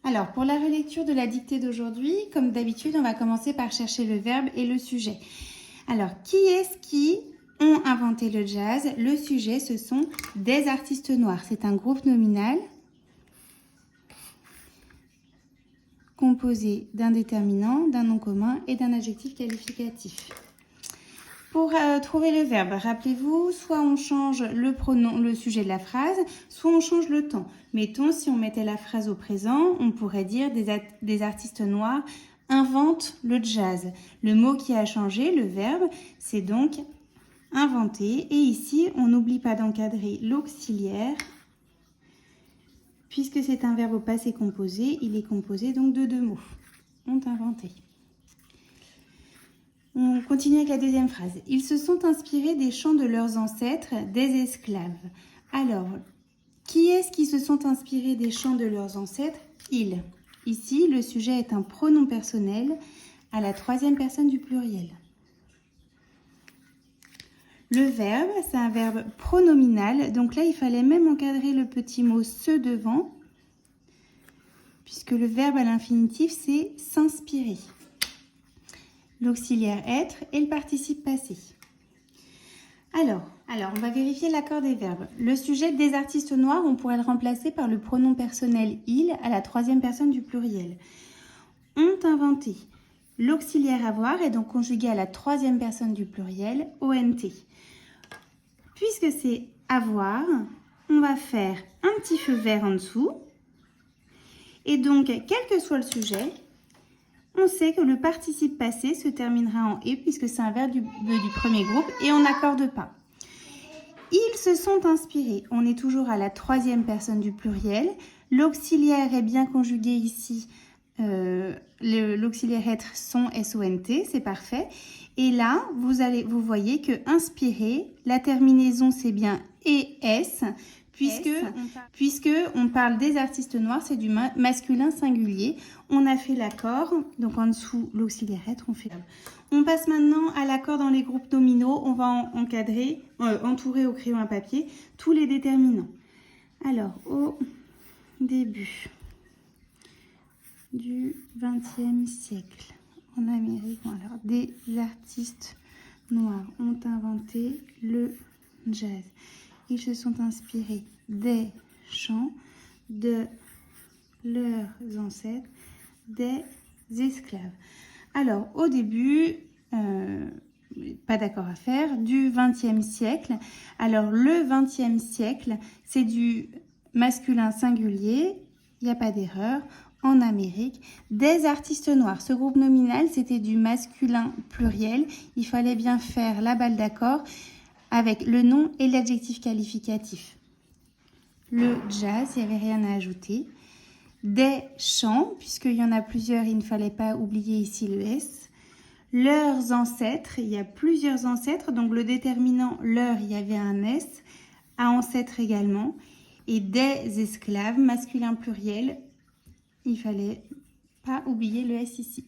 Alors, pour la relecture de la dictée d'aujourd'hui, comme d'habitude, on va commencer par chercher le verbe et le sujet. Alors, qui est-ce qui ont inventé le jazz? Le sujet, ce sont des artistes noirs. C'est un groupe nominal composé d'un déterminant, d'un nom commun et d'un adjectif qualificatif. Pour trouver le verbe, rappelez-vous, soit on change le pronom, le sujet de la phrase, soit on change le temps. Mettons, si on mettait la phrase au présent, on pourrait dire des artistes noirs inventent le jazz. Le mot qui a changé, le verbe, c'est donc inventer. Et ici, on n'oublie pas d'encadrer l'auxiliaire. Puisque c'est un verbe au passé composé, il est composé donc de deux mots. Ont inventé. On continue avec la deuxième phrase. Ils se sont inspirés des chants de leurs ancêtres, des esclaves. Alors, qui est-ce qui se sont inspirés des chants de leurs ancêtres? Ils. Ici, le sujet est un pronom personnel à la troisième personne du pluriel. Le verbe, c'est un verbe pronominal. Donc là, il fallait même encadrer le petit mot « se » devant, puisque le verbe à l'infinitif, c'est « s'inspirer ». L'auxiliaire être et le participe passé. Alors, on va vérifier l'accord des verbes. Le sujet des artistes noirs, on pourrait le remplacer par le pronom personnel « il » à la troisième personne du pluriel. Ont inventé. L'auxiliaire avoir est donc conjugué à la troisième personne du pluriel, ONT. Puisque c'est avoir, on va faire un petit feu vert en dessous. Et donc, quel que soit le sujet, on sait que le participe passé se terminera en « et » puisque c'est un verbe du premier groupe et on n'accorde pas. Ils se sont inspirés. On est toujours à la troisième personne du pluriel. L'auxiliaire est bien conjugué ici. L'auxiliaire être son SONT, c'est parfait. Et là, vous voyez que inspirer, la terminaison c'est bien ES, puisque on parle des artistes noirs, c'est du masculin singulier. On a fait l'accord, donc en dessous l'auxiliaire être, on fait. On passe maintenant à l'accord dans les groupes nominaux. On va entourer au crayon à papier tous les déterminants. Alors, au début du XXe siècle, en Amérique, alors des artistes noirs ont inventé le jazz. Ils se sont inspirés des chants de leurs ancêtres, des esclaves. Alors, au début, pas d'accord à faire, du XXe siècle. Alors, le XXe siècle, c'est du masculin singulier, il n'y a pas d'erreur. En Amérique, des artistes noirs. Ce groupe nominal, c'était du masculin pluriel. Il fallait bien faire la balle d'accord avec le nom et l'adjectif qualificatif. Le jazz, il n'y avait rien à ajouter. Des chants, puisqu'il y en a plusieurs, il ne fallait pas oublier ici le S. Leurs ancêtres, il y a plusieurs ancêtres, donc le déterminant leur, il y avait un S, à ancêtre également. Et des esclaves, masculin pluriel, il ne fallait pas oublier le S ici.